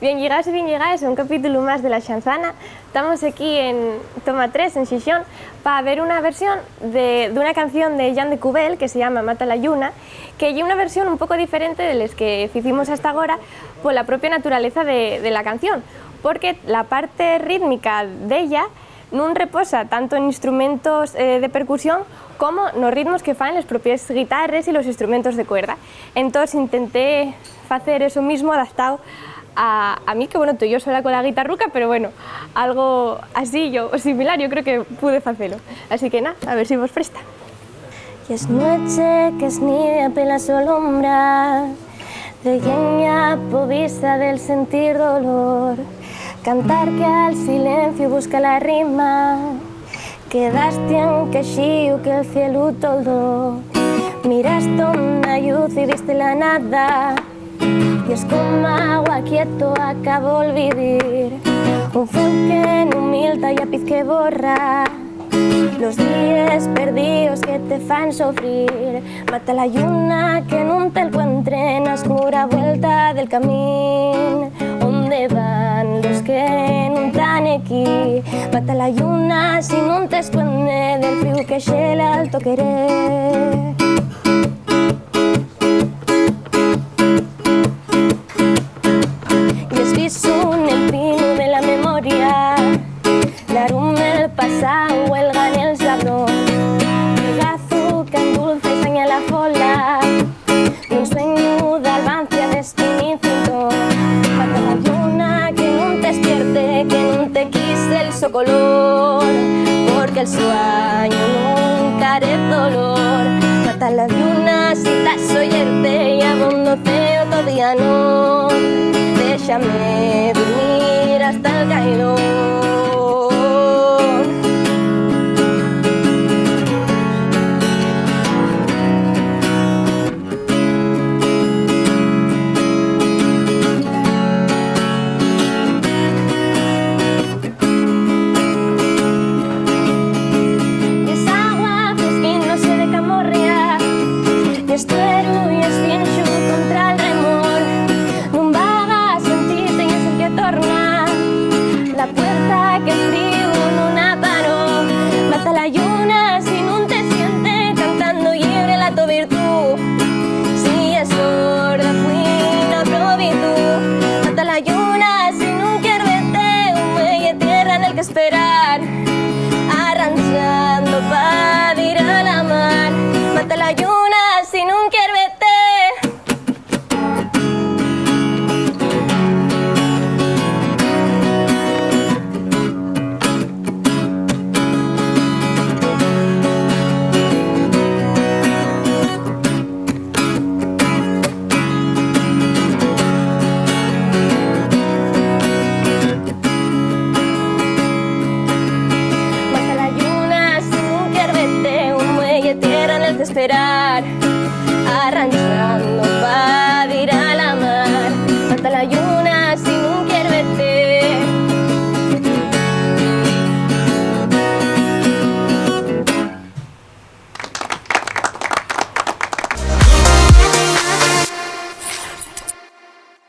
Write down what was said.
Bien llegadas a un capítulo más de La Xanzana. Estamos aquí en Toma 3, en Xixón, para ver una versión de una canción de Jan de Cubel que se llama Mata la lluna, que é unha versión un pouco diferente de les que hicimos hasta agora pola propia naturaleza de la canción, porque la parte rítmica della non reposa tanto en instrumentos de percusión como nos ritmos que fan as propias guitarras e los instrumentos de cuerda. Entón intenté facer eso mismo adaptado a mí, que bueno, yo sola con la guitarruca, pero bueno, algo así o similar yo creo que pude facelo. Así que nada, a ver si vos presta. Y es noche que es nieve pela sombra, de lleña povisa del sentir dolor, cantar que al silencio busca la rima, quedaste en queixío que el cielo toldó, miraste una luz y viste la nada, y es como agua quieto acabó el vivir, un fuego que no humilda y a piz que borra los días perdidos que te fan sufrir. Mata la lluna que no te encuentre en la oscura vuelta del camino. ¿Dónde van los que no están aquí? Mata la lluna si no te esconde del frío que el alto querer. Y es viso en el pino de la memoria, la rumba del pasado huelga en el sabrón, el gazo que endulce saña la fola, un sueño de albancia de espinito. Mata la lluna que no te despierte, que no te quise el socolor, porque el sueño nunca haré dolor. Mata la lluna si estás oyerte y abondoceo todavía no, déjame dormir hasta el caído. Estuero y esfinxo contra el remor, non vaga a sentirte y es el que torna la puerta que el frío non aparó. Mata la lluna si non te siente cantando libre la tu virtud, si es sorda fui no probi tú. Mata la lluna si non quer verte un muelle tierra en el que esperar, arranchando pa ir a la mar. Mata la lluna si non quer verte. Mata la lluna si non quer verte un muelle tierra en el que esperar,